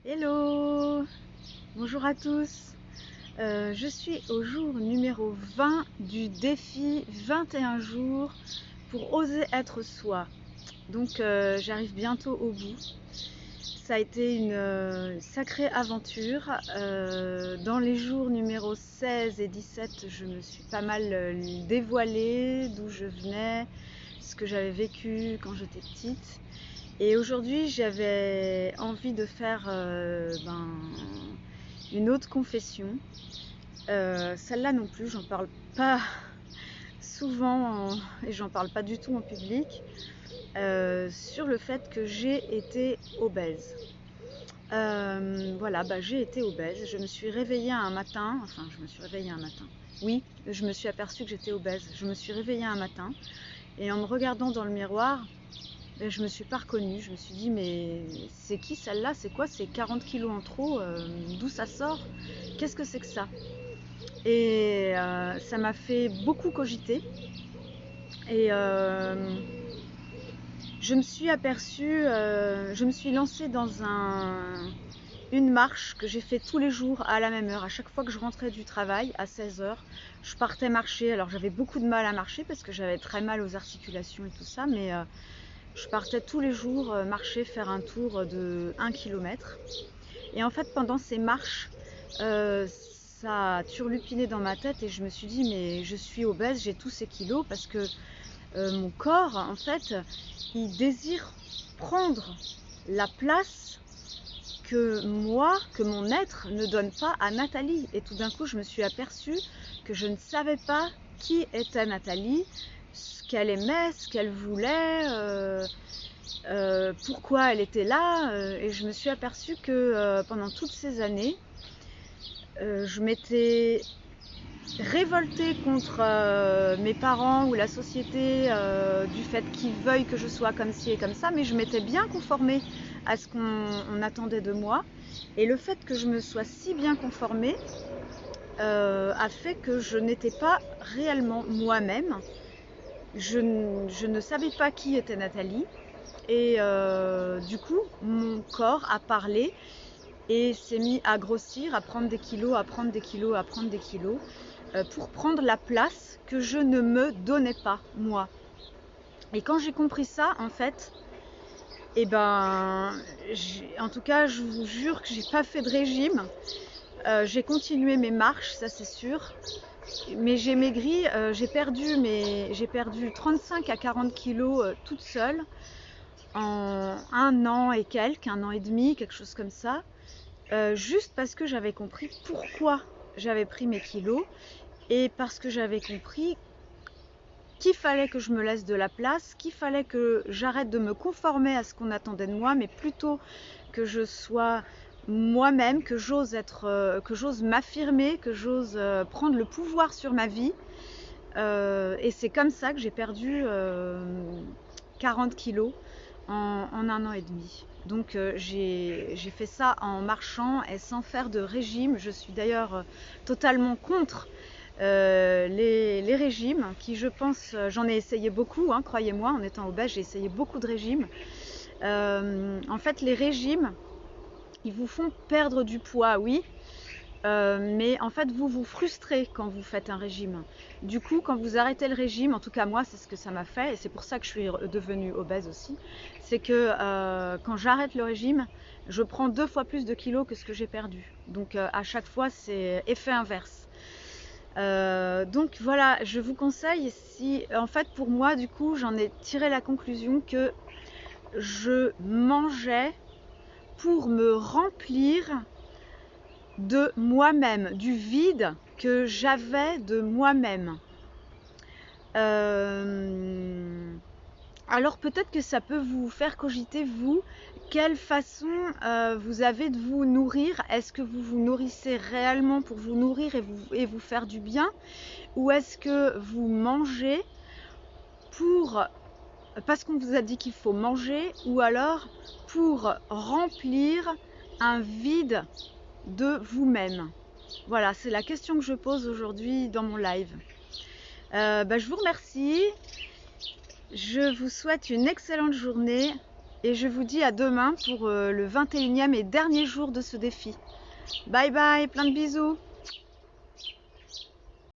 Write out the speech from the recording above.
Hello, bonjour à tous. Je suis au jour numéro 20 du défi 21 jours pour oser être soi. Donc j'arrive bientôt au bout. Ça a été une sacrée aventure. Dans les jours numéro 16 et 17, je me suis pas mal dévoilée, d'où je venais, ce que j'avais vécu quand j'étais petite. Et aujourd'hui, j'avais envie de faire une autre confession. Celle-là non plus, j'en parle pas souvent et j'en parle pas du tout en public. Sur le fait que j'ai été obèse. Voilà, j'ai été obèse. Je me suis réveillée un matin, Oui, je me suis aperçue que j'étais obèse. Je me suis réveillée un matin et en me regardant dans le miroir, je me suis pas reconnue. Je me suis dit, mais c'est qui celle-là? C'est quoi? C'est 40 kilos en trop? D'où ça sort? Qu'est-ce que c'est que ça? Et ça m'a fait beaucoup cogiter. Et je me suis aperçue, je me suis lancée dans une marche que j'ai fait tous les jours à la même heure. À chaque fois que je rentrais du travail, à 16 heures, je partais marcher. Alors j'avais beaucoup de mal à marcher parce que j'avais très mal aux articulations et tout ça, mais je partais tous les jours marcher, faire un tour de 1 km. Et en fait, pendant ces marches, ça a turlupiné dans ma tête et je me suis dit, mais je suis obèse, j'ai tous ces kilos parce que mon corps, en fait, il désire prendre la place que moi, que mon être ne donne pas à Nathalie. Et tout d'un coup, je me suis aperçue que je ne savais pas qui était Nathalie, ce qu'elle aimait, ce qu'elle voulait, pourquoi elle était là. Et je me suis aperçue que pendant toutes ces années, je m'étais révoltée contre mes parents ou la société du fait qu'ils veuillent que je sois comme ci et comme ça, mais je m'étais bien conformée à ce qu'on attendait de moi. Et le fait que je me sois si bien conformée a fait que je n'étais pas réellement moi-même. Je ne savais pas qui était Nathalie. Et du coup, mon corps a parlé et s'est mis à grossir, à prendre des kilos, à prendre des kilos, à prendre des kilos, pour prendre la place que je ne me donnais pas, moi. Et quand j'ai compris ça, en fait, en tout cas, je vous jure que j'ai pas fait de régime. J'ai continué mes marches, ça c'est sûr. Mais j'ai maigri, j'ai perdu 35 à 40 kilos toute seule en un an et quelques, un an et demi, quelque chose comme ça. Juste parce que j'avais compris pourquoi j'avais pris mes kilos et parce que j'avais compris qu'il fallait que je me laisse de la place, qu'il fallait que j'arrête de me conformer à ce qu'on attendait de moi, mais plutôt que je sois moi-même, que j'ose m'affirmer, que j'ose prendre le pouvoir sur ma vie. Et c'est comme ça que j'ai perdu 40 kilos en un an et demi. Donc j'ai fait ça en marchant et sans faire de régime. Je suis d'ailleurs totalement contre les régimes qui, je pense, j'en ai essayé beaucoup, hein, croyez-moi, en étant obèse, j'ai essayé beaucoup de régimes. En fait, les régimes, ils vous font perdre du poids, oui, mais en fait vous vous frustrez quand vous faites un régime. Du coup, quand vous arrêtez le régime, en tout cas moi c'est ce que ça m'a fait et c'est pour ça que je suis devenue obèse aussi, c'est que quand j'arrête le régime, je prends 2 fois plus de kilos que ce que j'ai perdu. Donc à chaque fois c'est effet inverse. Donc voilà, je vous conseille, si en fait pour moi du coup j'en ai tiré la conclusion que je mangeais pour me remplir de moi-même, du vide que j'avais de moi-même. Alors peut-être que ça peut vous faire cogiter, vous, quelle façon vous avez de vous nourrir. Est-ce que vous vous nourrissez réellement pour vous nourrir et vous faire du bien? Ou est-ce que vous mangez parce qu'on vous a dit qu'il faut manger, ou alors pour remplir un vide de vous-même? Voilà, c'est la question que je pose aujourd'hui dans mon live. Je vous remercie. Je vous souhaite une excellente journée Et je vous dis à demain pour le 21e et dernier jour de ce défi. Bye bye, plein de bisous.